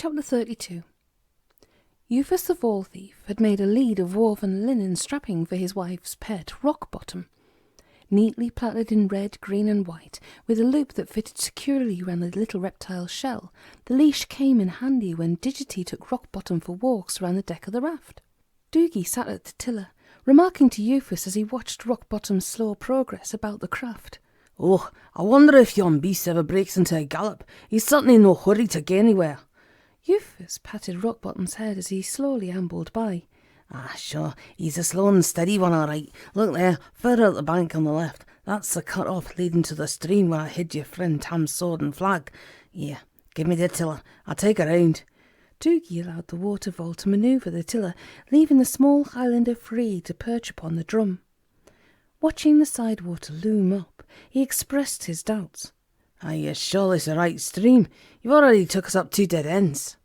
Chapter 32. Euphus the Vole Thief had made a lead of woven linen strapping for his wife's pet, Rockbottom. Neatly plaited in red, green and white, with a loop that fitted securely round the little reptile's shell, the leash came in handy when Digity took Rockbottom for walks around the deck of the raft. Doogy sat at the tiller, remarking to Euphus as he watched Rockbottom's slow progress about the craft. "Oh, I wonder if yon beast ever breaks into a gallop. He's certainly in no hurry to get anywhere." Euphus patted Rockbottom's head as he slowly ambled by. Sure, he's a slow and steady one, all right. Look there, further up the bank on the left. That's the cut-off leading to the stream where I hid your friend Tam's sword and flag. Yeah, give me the tiller. I'll take her round." Doogy allowed the water vole to manoeuvre the tiller, leaving the small Highlander free to perch upon the drum. Watching the sidewater loom up, he expressed his doubts. "Are you sure it's the right stream? You've already took us up 2 dead ends."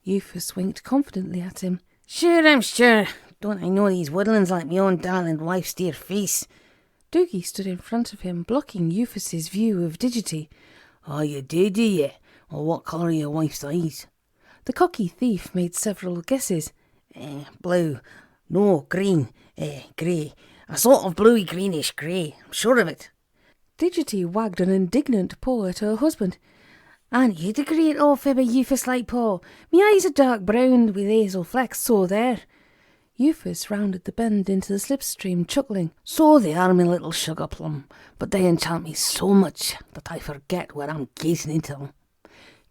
Euphus winked confidently at him. "Sure, I'm sure. Don't I know these woodlands like my own darling wife's dear face?" Doogy stood in front of him, blocking Euphus's view of Digity. "Oh, you do you? Well, what colour are your wife's eyes?" The cocky thief made several guesses. Blue. No, green. Grey. A sort of bluey-greenish grey. I'm sure of it." Digity wagged an indignant paw at her husband. "And you the great old fibber, Euphus like paw. Me eyes are dark brown with hazel flecks, so there." Euphus rounded the bend into the slipstream, chuckling. "So they are, my little sugar plum, but they enchant me so much that I forget where I'm gazing into them."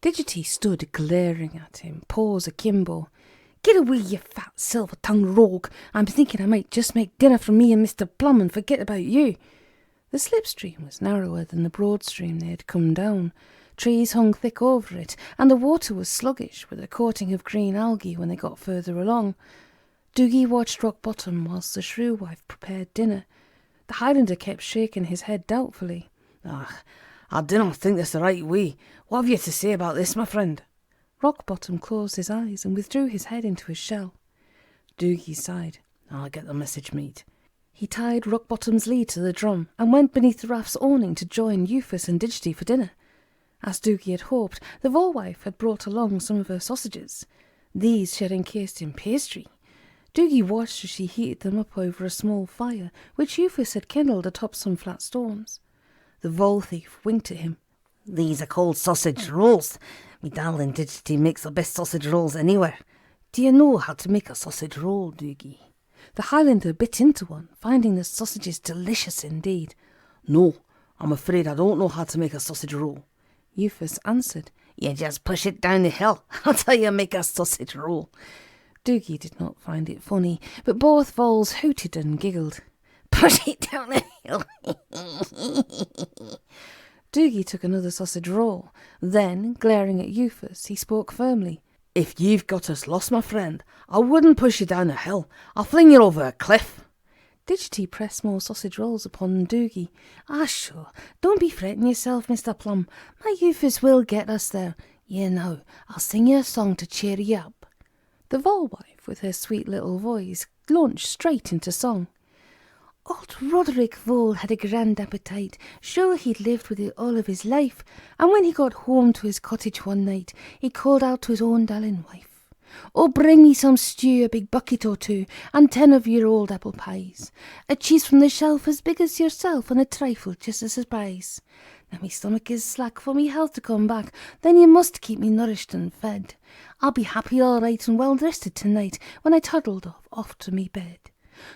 Digity stood glaring at him, paws akimbo. "Get away, you fat silver-tongued rogue. I'm thinking I might just make dinner for me and Mr. Plum and forget about you." The slipstream was narrower than the broad stream they had come down. Trees hung thick over it, and the water was sluggish, with a coating of green algae when they got further along. Doogy watched Rockbottom whilst the shrew wife prepared dinner. The Highlander kept shaking his head doubtfully. "I do not think this the right way. What have you to say about this, my friend?" Rockbottom closed his eyes and withdrew his head into his shell. Doogy sighed. "I'll get the message, mate." He tied Rockbottom's lead to the drum and went beneath the raft's awning to join Euphus and Digity for dinner. As Doogy had hoped, the vole wife had brought along some of her sausages. These she had encased in pastry. Doogy watched as she heated them up over a small fire, which Euphus had kindled atop some flat stones. The vole thief winked at him. "These are called sausage rolls. Me darling Digity makes the best sausage rolls anywhere. Do you know how to make a sausage roll, Doogy?" The Highlander bit into one, finding the sausages delicious indeed. "No, I'm afraid I don't know how to make a sausage roll," Euphus answered. "You just push it down the hill. That's how you make a sausage roll." Doogy did not find it funny, but both voles hooted and giggled. "Push it down the hill." Doogy took another sausage roll. Then, glaring at Euphus, he spoke firmly. "If you've got us lost, my friend, I wouldn't push you down a hill. I'll fling you over a cliff." Digity pressed more sausage rolls upon Doogy. Sure. Don't be fretting yourself, Mr. Plum. My Euphus will get us there. You know, I'll sing you a song to cheer you up." The vole wife, with her sweet little voice, launched straight into song. "Old Roderick Vole had a grand appetite. Sure, he'd lived with it all of his life. And when he got home to his cottage one night, he called out to his own darling wife, 'Oh, bring me some stew, a big bucket or 2, and 10 of your old apple pies. A cheese from the shelf as big as yourself, and a trifle just as a surprise. Now me stomach is slack for me health to come back, then you must keep me nourished and fed. I'll be happy all right and well rested tonight when I toddled off to me bed.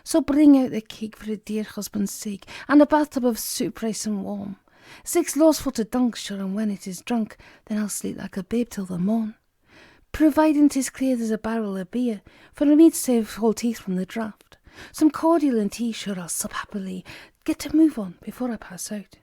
So bring out the cake for a dear husband's sake, and a bathtub of soup nice and warm. 6 loaves for to dunk, sure, and when it is drunk, then I'll sleep like a babe till the morn. Providing 'tis clear there's a barrel of beer, for me to save whole teeth from the draught. Some cordial and tea, sure, I'll sup happily. Get to move on before I pass out.'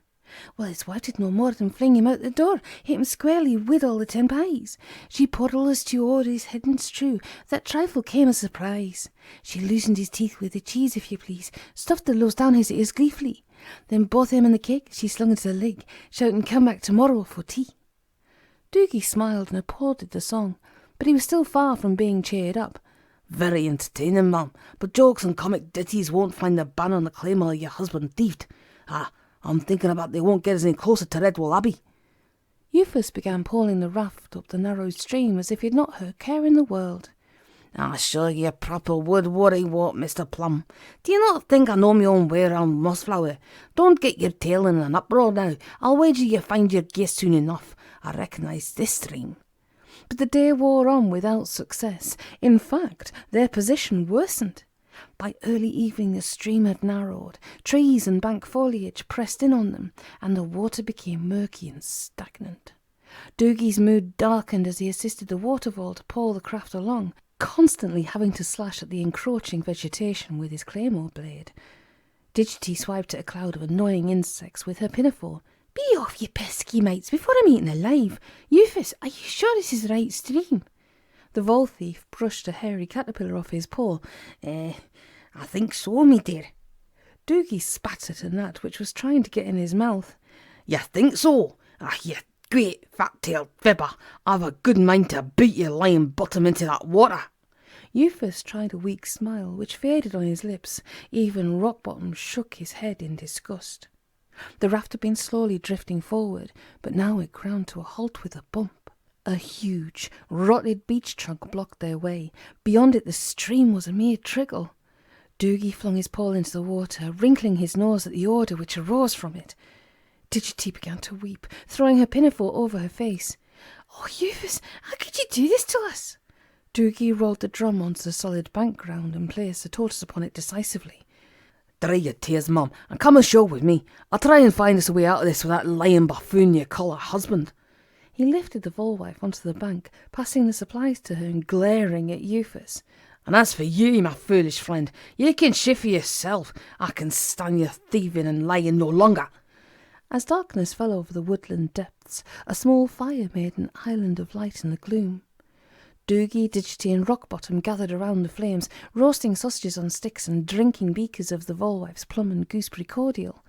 Well, his wife did no more than fling him out the door, hit him squarely with all the 10 pies. She poured all the stew o'er his head, and it's true, that trifle came as a surprise. She loosened his teeth with the cheese, if you please, stuffed the loaves down his ears gleefully. Then both him and the cake she slung into the leg, shouting, 'Come back tomorrow for tea.'" Doogy smiled and applauded the song, but he was still far from being cheered up. "Very entertaining, ma'am, but jokes and comic ditties won't find the ban on the claymore your husband thieved. I'm thinking about they won't get us any closer to Redwall Abbey." Euphus began pulling the raft up the narrow stream as if he had not her care in the world. "I sure you proper would worry what, Mr. Plum. Do you not think I know my own way round Mossflower? Don't get your tail in an uproar now. I'll wager you find your gear soon enough. I recognise this stream." But the day wore on without success. In fact, their position worsened. By early evening the stream had narrowed, trees and bank foliage pressed in on them, and the water became murky and stagnant. Doogy's mood darkened as he assisted the waterfall to pull the craft along, constantly having to slash at the encroaching vegetation with his claymore blade. Digity swiped at a cloud of annoying insects with her pinafore. "Be off, you pesky mates, before I'm eaten alive. Euphus, are you sure this is the right stream?" The vole thief brushed a hairy caterpillar off his paw. I think so, me dear." Doogy spat at a gnat which was trying to get in his mouth. "You think so? You great fat-tailed fibber. I've a good mind to beat your lying bottom into that water." Euphus tried a weak smile, which faded on his lips. Even Rockbottom shook his head in disgust. The raft had been slowly drifting forward, but now it ground to a halt with a bump. A huge, rotted beech trunk blocked their way. Beyond it the stream was a mere trickle. Doogy flung his paw into the water, wrinkling his nose at the odour which arose from it. Digity began to weep, throwing her pinafore over her face. "Oh, Euphus, how could you do this to us?" Doogy rolled the drum onto the solid bank ground and placed the tortoise upon it decisively. "Dry your tears, Mum, and come ashore with me. I'll try and find us a way out of this with that lying buffoon you call her husband." He lifted the volewife onto the bank, passing the supplies to her and glaring at Euphus. "And as for you, my foolish friend, you can shift for yourself. I can stand your thieving and lying no longer." As darkness fell over the woodland depths, a small fire made an island of light in the gloom. Doogy, Digity and Rockbottom gathered around the flames, roasting sausages on sticks and drinking beakers of the volewife's plum and gooseberry cordial.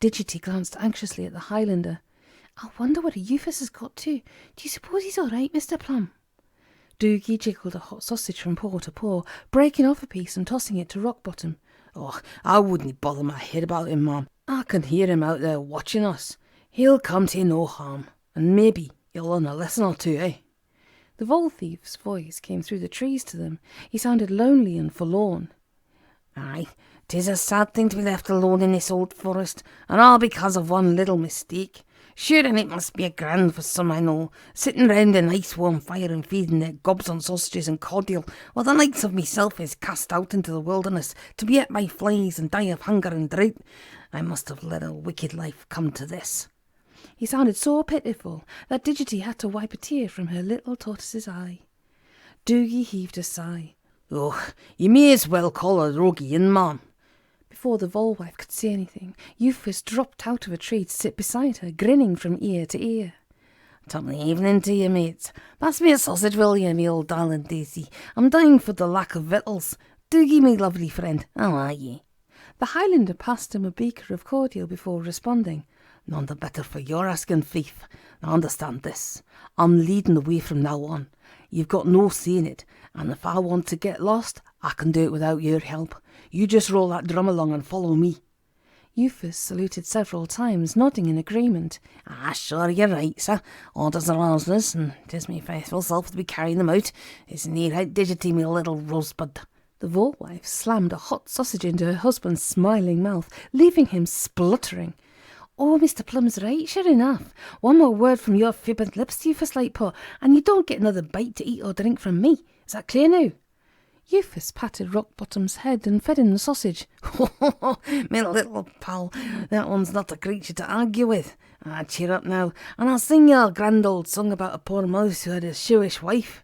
Digity glanced anxiously at the Highlander. "I wonder what Euphus has got to. Do you suppose he's all right, Mr. Plum?" Doogy jiggled a hot sausage from paw to paw, breaking off a piece and tossing it to Rockbottom. "Oh, I wouldn't bother my head about him, Mum. I can hear him out there watching us. He'll come to no harm, and maybe he'll learn a lesson or two, eh?" The vole thief's voice came through the trees to them. He sounded lonely and forlorn. "Aye, 'tis a sad thing to be left alone in this old forest, and all because of one little mistake. Sure, and it must be a grand for some I know, sitting round a nice warm fire and feeding their gobs on sausages and cordial, while the likes of myself is cast out into the wilderness to be ate by flies and die of hunger and drought. I must have led a wicked life come to this." He sounded so pitiful that Digity had to wipe a tear from her little tortoise's eye. Doogy heaved a sigh. "Oh, you may as well call her Rogie in, Mum." Before the volewife could say anything, Euphus dropped out of a tree to sit beside her, grinning from ear to ear. "Top of the evening to you, mates. Pass me a sausage, will you, me old darling Daisy? I'm dying for the lack of victuals. Doogy, me lovely friend, how are ye?" The Highlander passed him a beaker of cordial before responding. "None the better for your asking, thief. Now understand this. I'm leading the way from now on. You've got no say in it, and if I want to get lost, I can do it without your help. You just roll that drum along and follow me." Euphus saluted several times, nodding in agreement. Sure, you're right, sir. Orders are orders, and 'tis me faithful self to be carrying them out. Isn't he right, Digity, me little rosebud?" The volewife slammed a hot sausage into her husband's smiling mouth, leaving him spluttering. "Oh, Mr. Plum's right, sure enough. One more word from your fibbing lips, Euphus Lightpaw, and you don't get another bite to eat or drink from me. Is that clear now?" Euphus patted Rockbottom's head and fed him the sausage. "Me little pal, that one's not a creature to argue with. Cheer up now, and I'll sing you a grand old song about a poor mouse who had a showish wife."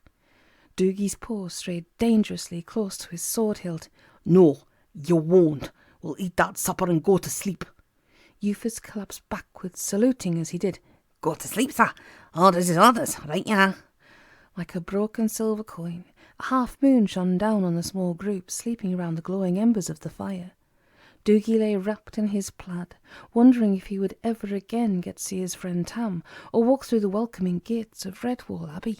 Doogie's paw strayed dangerously close to his sword hilt. "No, you won't. We'll eat that supper and go to sleep." Euphus collapsed backwards, saluting as he did. "Go to sleep, sir. Orders is orders, right ya?" Like a broken silver coin, a half moon shone down on the small group sleeping around the glowing embers of the fire. Doogy lay wrapped in his plaid, wondering if he would ever again get to see his friend Tam, or walk through the welcoming gates of Redwall Abbey.